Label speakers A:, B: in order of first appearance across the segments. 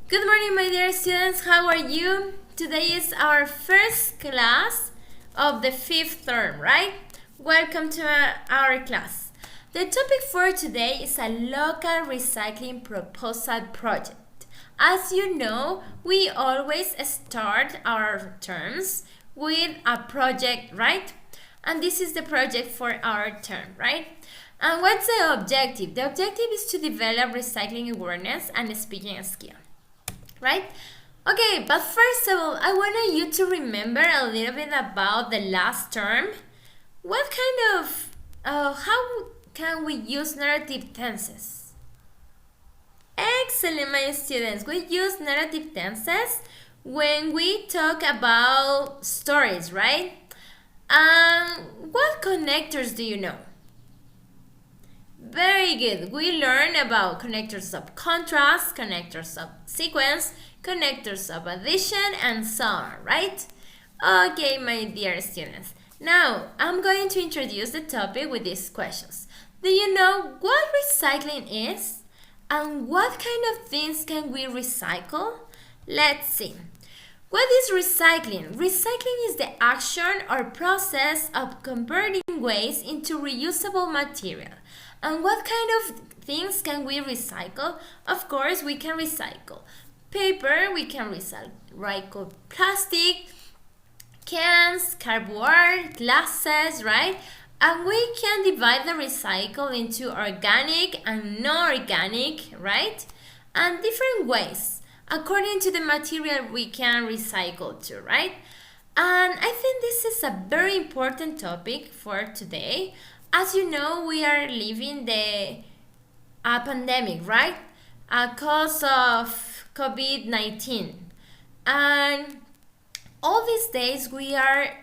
A: Good morning, my dear students. How are you? Today is our first class of the fifth term, right? Welcome to our class. The topic for today is a local recycling proposal project. As you know, we always start our terms with a project, right? And this is the project for our term, right? And what's the objective? The objective is to develop recycling awareness and speaking skill. Right? Okay, but first of all, I wanted you to remember a little bit about the last term. What kind of, how can we use narrative tenses? Excellent, my students. We use narrative tenses when we talk about stories, right? What connectors do you know? Very good. We learn about connectors of contrast, connectors of sequence, connectors of addition, and so on, right? Okay, my dear students. Now, I'm going to introduce the topic with these questions. Do you know what recycling is? And what kind of things can we recycle? Let's see. What is recycling? Recycling is the action or process of converting waste into reusable material. And what kind of things can we recycle? Of course, we can recycle paper, we can recycle plastic, cans, cardboard, glasses, right? And we can divide the recycle into organic and non-organic, right? And different ways according to the material we can recycle to, right? And I think this is a very important topic for today. As you know, we are living a pandemic, right? Cause of COVID-19. And all these days we are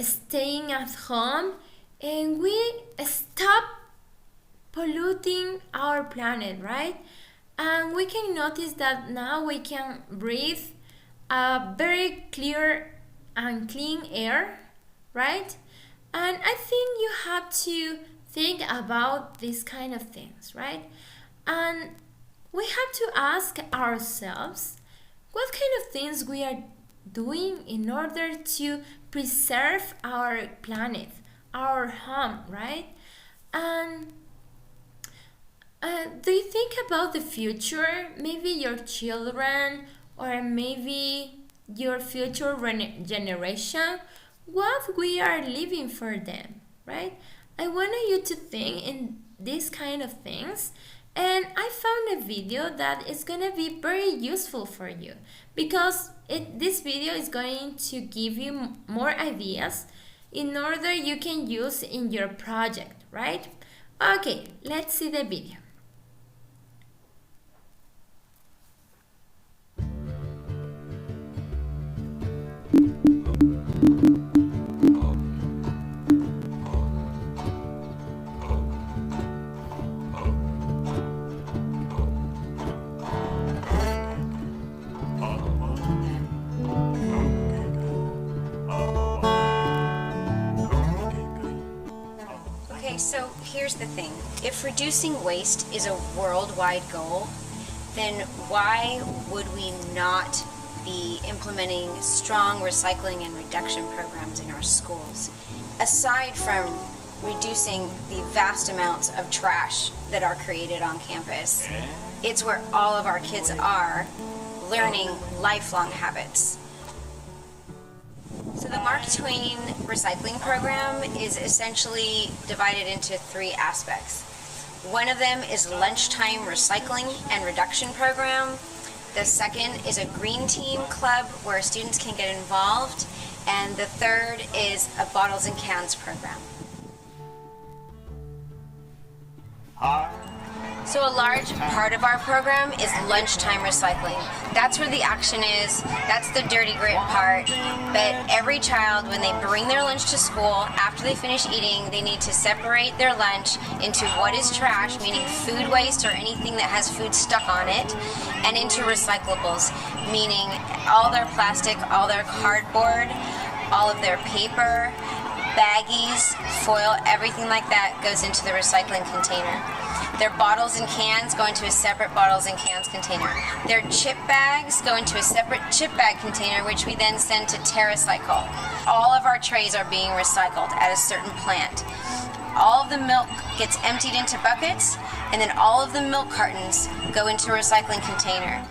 A: staying at home and we stop polluting our planet, right? And we can notice that now we can breathe a very clear and clean air, right? And I think you have to think about these kind of things, right? And we have to ask ourselves what kind of things we are doing in order to preserve our planet, our home, right? And do you think about the future? Maybe your children or maybe your future generation, what we are living for them, right? I wanted you to think in these kind of things, and I found a video that is going to be very useful for you because this video is going to give you more ideas in order you can use in your project, right? Okay, let's see the video.
B: So here's the thing. If reducing waste is a worldwide goal, then why would we not be implementing strong recycling and reduction programs in our schools? Aside from reducing the vast amounts of trash that are created on campus, it's where all of our kids are learning lifelong habits. So the Mark Twain recycling program is essentially divided into three aspects. One of them is lunchtime recycling and reduction program. The second is a green team club where students can get involved. And the third is a bottles and cans program. So a large part of our program is lunchtime recycling. That's where the action is, that's the dirty grit part. But every child, when they bring their lunch to school, after they finish eating, they need to separate their lunch into what is trash, meaning food waste or anything that has food stuck on it, and into recyclables, meaning all their plastic, all their cardboard, all of their paper, baggies, foil, everything like that goes into the recycling container. Their bottles and cans go into a separate bottles and cans container. Their chip bags go into a separate chip bag container, which we then send to TerraCycle. All of our trays are being recycled at a certain plant. All of the milk gets emptied into buckets, and then all of the milk cartons go into a recycling container.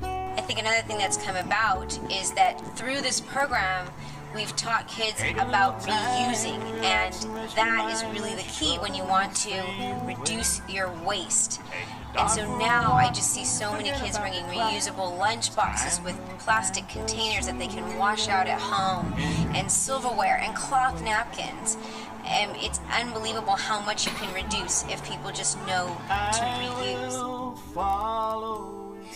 B: I think another thing that's come about is that through this program, we've taught kids about reusing, and that is really the key when you want to reduce your waste. And so now I just see so many kids bringing reusable lunch boxes with plastic containers that they can wash out at home, and silverware and cloth napkins. And it's unbelievable how much you can reduce if people just know to reuse.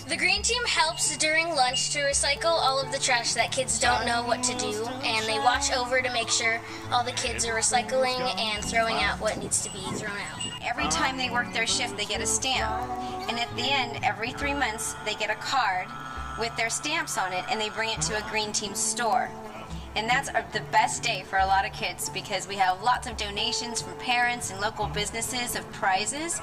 C: The green team helps during lunch to recycle all of the trash that kids don't know what to do, and they watch over to make sure all the kids are recycling and throwing out what needs to be thrown out.
B: Every time they work their shift, they get a stamp. And at the end, every 3 months, they get a card with their stamps on it, and they bring it to a green team store. And that's the best day for a lot of kids because we have lots of donations from parents and local businesses of prizes.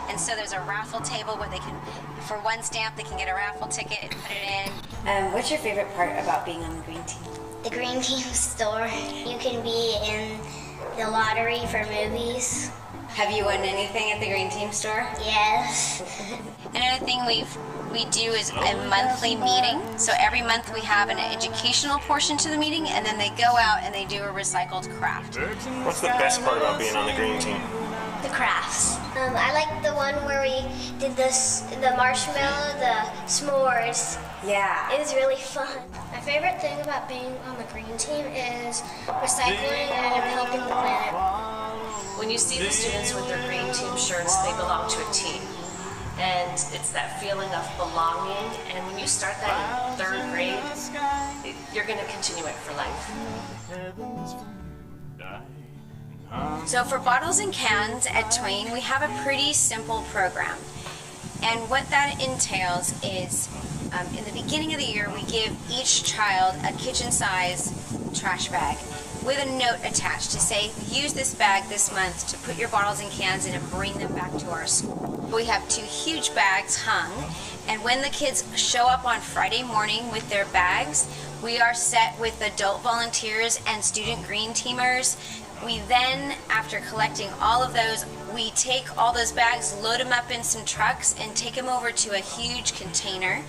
B: And so there's a raffle table where they can, for one stamp, they can get a raffle ticket and put it in. What's your favorite part about being on the green team?
D: The green team store. You can be in the lottery for movies.
B: Have you won anything at the green team store?
D: Yes.
B: Another thing we do is a monthly meeting. So every month we have an educational portion to the meeting, and then they go out and they do a recycled craft.
E: What's the best part about being on the green team?
D: The crafts. I like the one where we did the marshmallow, the s'mores.
B: Yeah.
D: It was really fun.
F: My favorite thing about being on the green team is recycling and helping the planet.
G: When you see the students with their green team shirts, they belong to a team. And it's that feeling of belonging. And when you start that in 3rd grade, you're going to continue it for life.
B: So for bottles and cans at Twain, we have a pretty simple program. And what that entails is, in the beginning of the year, we give each child a kitchen-size trash bag with a note attached to say, use this bag this month to put your bottles and cans in and bring them back to our school. We have 2 huge bags hung, and when the kids show up on Friday morning with their bags, we are set with adult volunteers and student green teamers. We then, after collecting all of those, we take all those bags, load them up in some trucks, and take them over to a huge container.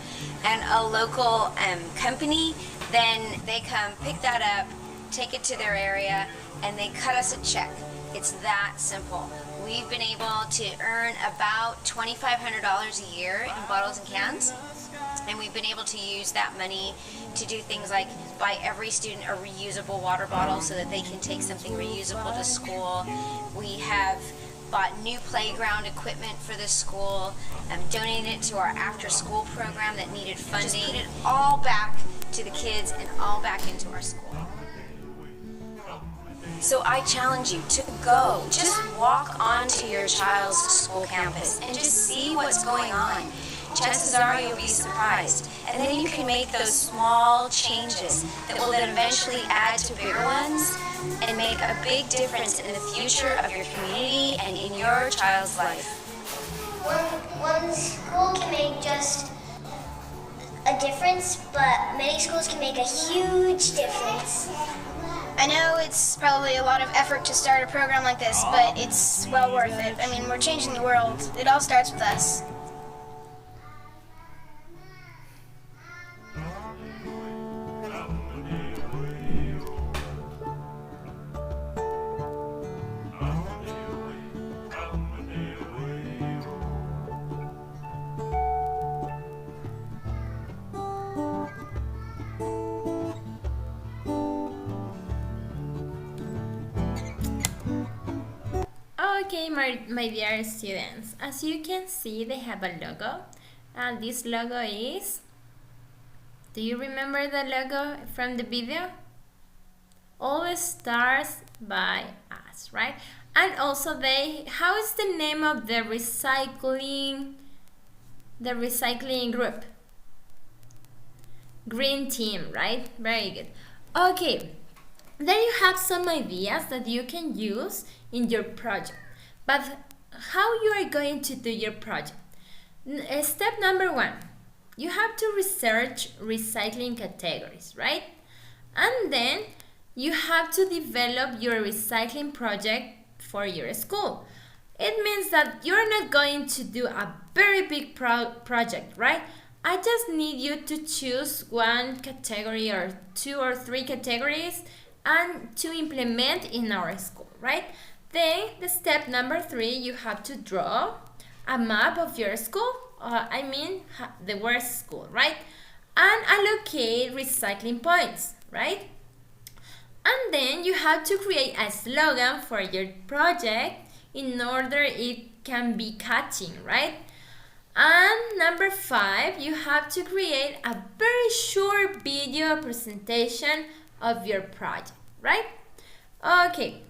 B: And a local company, then they come pick that up, take it to their area, and they cut us a check. It's that simple. We've been able to earn about $2,500 a year in bottles and cans, and we've been able to use that money to do things like buy every student a reusable water bottle so that they can take something reusable to school. We have bought new playground equipment for the school, donated it to our after-school program that needed funding. Just put it all back to the kids and all back into our school. So I challenge you to go, just walk onto your child's school campus and just see what's going on. Chances are you'll be surprised. And then you can make those small changes that will then eventually add to bigger ones and make a big difference in the future of your community and in your child's life.
D: One school can make just a difference, but many schools can make a huge difference.
F: I know it's probably a lot of effort to start a program like this, but it's well worth it. I mean, we're changing the world. It all starts with us.
A: Okay, my dear students, as you can see, they have a logo, and this logo is, do you remember the logo from the video? Always starts by us, right? And also how is the name of the recycling group? Green team, right? Very good. Okay, there you have some ideas that you can use in your project. But how you are going to do your project. Step number 1, you have to research recycling categories, right? And then you have to develop your recycling project for your school. It means that you're not going to do a very big project, right? I just need you to choose one category or 2 or 3 categories and to implement in our school, right? Then the step number 3, you have to draw a map of your school, the worst school, right? And allocate recycling points, right? And then you have to create a slogan for your project in order it can be catching, right? And number 5, you have to create a very short video presentation of your project, right? Okay.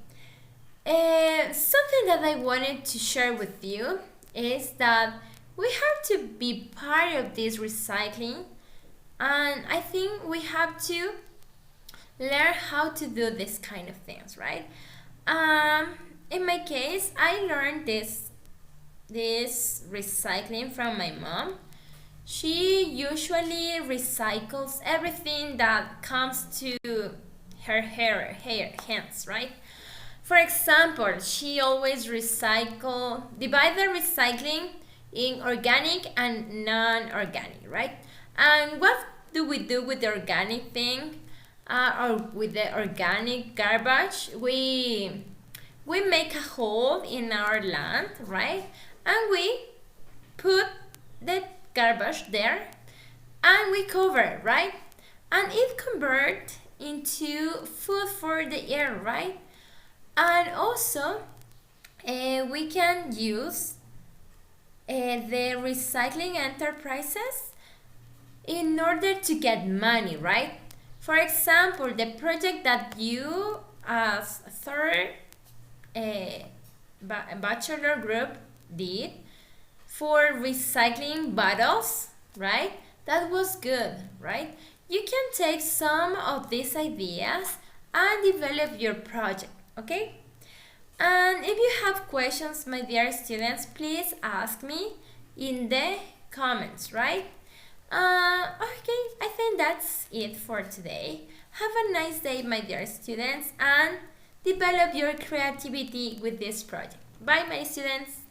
A: Something that I wanted to share with you is that we have to be part of this recycling, and I think we have to learn how to do this kind of things, right? In my case, I learned this recycling from my mom. She usually recycles everything that comes to her hands, right? For example, she always divide the recycling in organic and non-organic, right? And what do we do with the organic thing or with the organic garbage? We make a hole in our land, right? And we put the garbage there and we cover, right? And it converts into food for the air, right? And also we can use the recycling enterprises in order to get money, right? For example, the project that you as third bachelor group did for recycling bottles, right? That was good, right? You can take some of these ideas and develop your project, okay? And if you have questions, my dear students, please ask me in the comments, right? Okay, I think that's it for today. Have a nice day, my dear students, and develop your creativity with this project. Bye, my students.